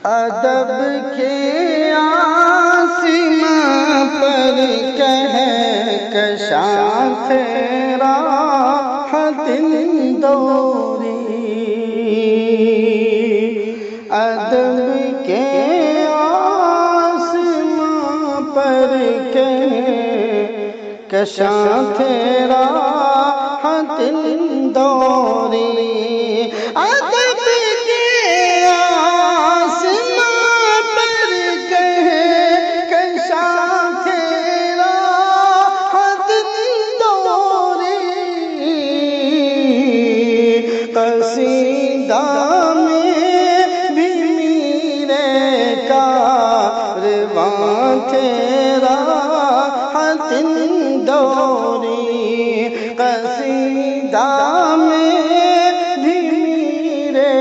ادب کے آسماں پر کہکشاں تیرا دل دوری، ادب کے آسماں پر کہکشاں تیرا دل دوری، ادب کے آسماں پر کہکشاں تیرا دل دوری، قصیدہ میں بھی میرے کارواں تیرا دل دوری، قصیدہ میں بھی میرے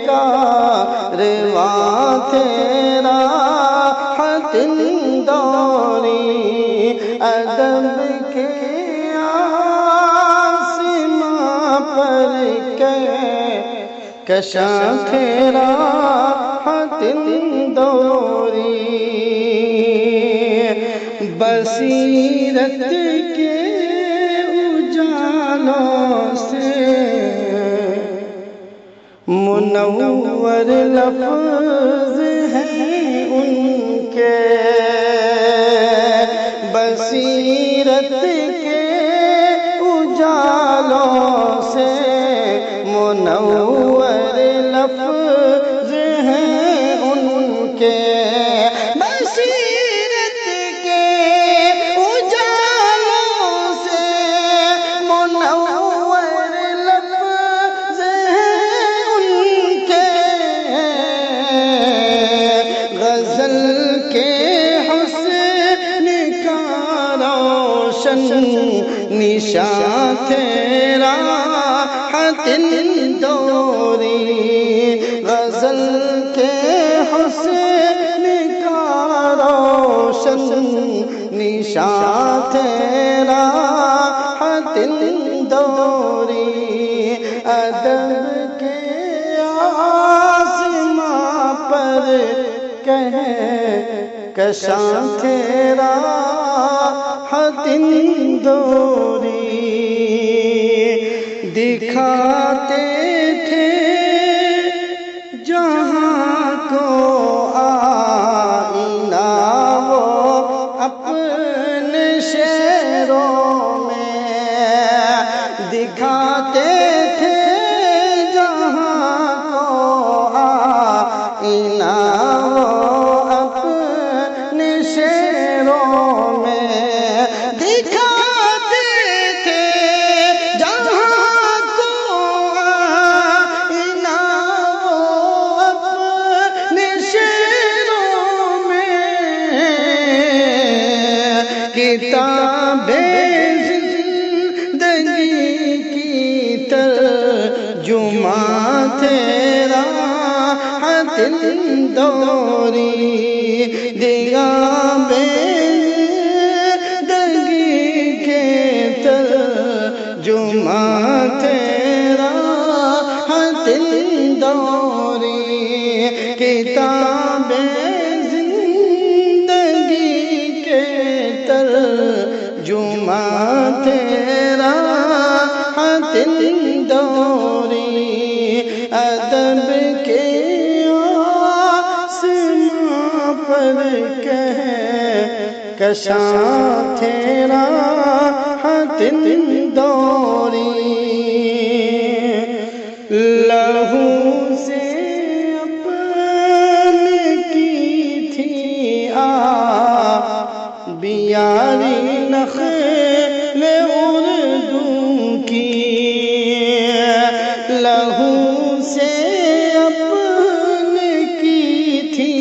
کارواں تیرا دل دوری، ادب کے آسماں پر کہکشاں تیرا دل دوری، بصیرت کے اجالوں سے منور لفظ ہیں ان کے، بصیرت کے اجالوں سے منور لفظ ہیں ان کے، بصیرت کے اجالوں سے منور لفظ ہیں ان کے، غزل کے حسن کا روشن نشاں تیرا دل دوری، غزل کے حسن کا روشن نشاں تیرا دل دوری، ادب کے آسماں پر کہکشاں تیرا دل دوری، دکھاتے تھے جہاں کو آئینہ وہ اپنے شعروں میں، دکھاتے تھے جہاں کو آئینہ وہ اپنے شعروں میں، دکھاتے تھے جہاں کو آئینہ وہ اپنے شعروں میں، کتابیں زندگی کی ترجمہ تیرا دل دوری، زندگی کے ترجمہ تیرا دل دوری، کتابیں زندگی کے ترجمہ تیرا دل دوری، ادب کے آسماں پر کہکشاں تیرا دل دوری، لہو سے اپنے کی تھی بیاری نخل اردو کی، لہو سے اپنے کی تھی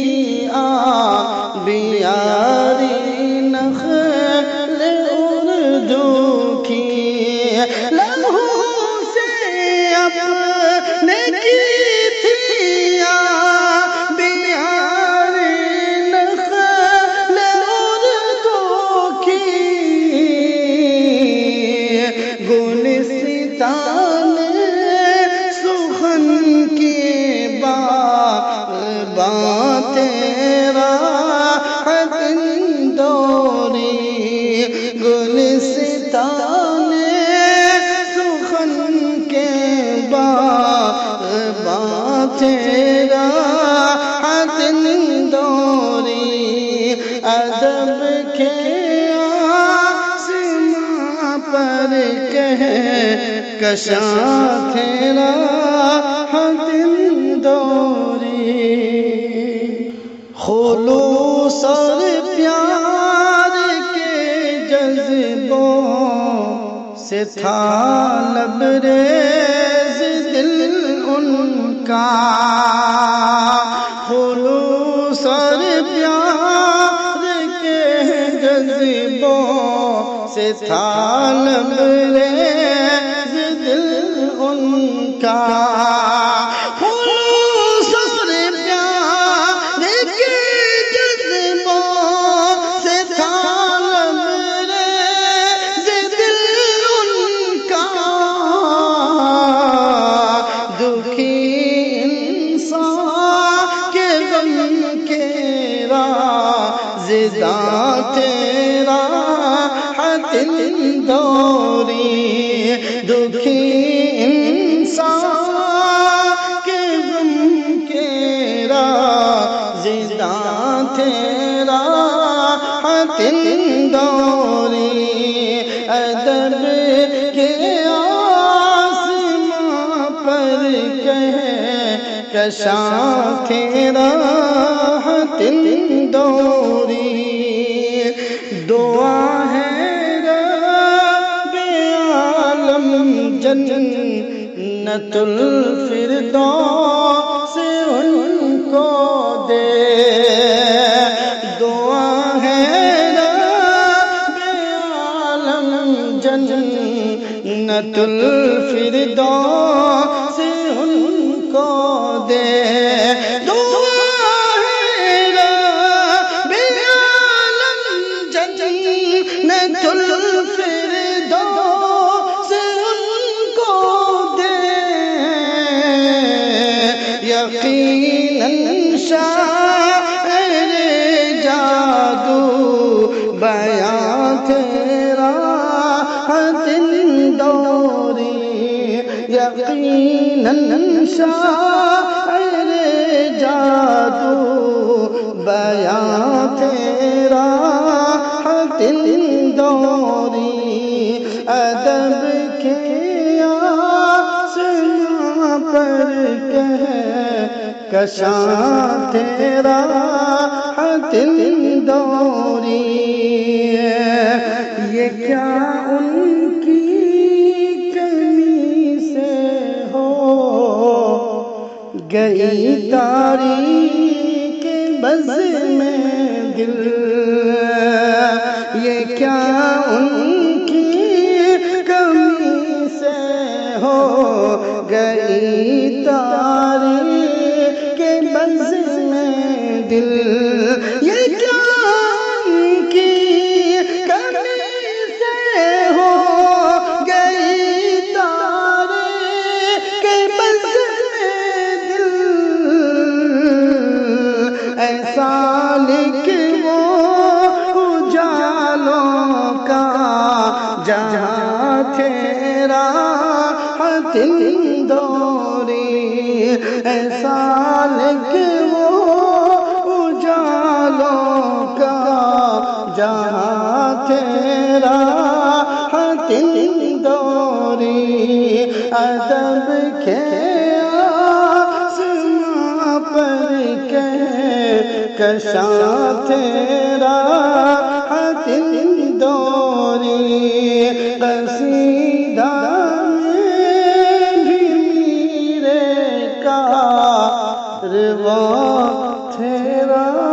بیاری نخل اردو کی، لہو سے اپنے کی تھی بیاری نخل اردو کی، گلستان سخن کے باغبان تیرا دوری گلستان سخن کے باغ تیرا دوری ادب کے آسماں پر کہکشاں تیرا دوری خلوص اور پیار کے جذبوں سے تھا لبریز دل ان کا خلوص اور پیار کے جذبوں سے تھا لبریز دل ان کا تیرا دوری دکھی انسان کے غم کے رازداں تیرا دوری ادب کے آسماں پر کہکشاں تیرا دوری دعا ہے رب عالم جنت الفردوس ان کو دے دعا ہے رب عالم جنت الفردوس ان کو دے یقیناً شاعر جادو بیاں تیرا دوری یقیناً شاعر جادو بیاں تیرا دوری ادب کے آسماں پر کہکشاں تیرا دوری یہ کیا ان کی کمی سے ہو گئی تاریک بز میں دل یہ کیا ان کی کمی سے ہو گئی تاریک بز میں دل یہ کیا ان کی کمی سے ہو گئی تاریک بز میں دل ایسا لکھ وہ اجالوں کا جہاں تیرا دوری ایسا لکھ وہ اجالوں کا جہاں تیرا دوری ادب کے آسماں پر کہکشاں تیرا دوری قصیدہ تیرا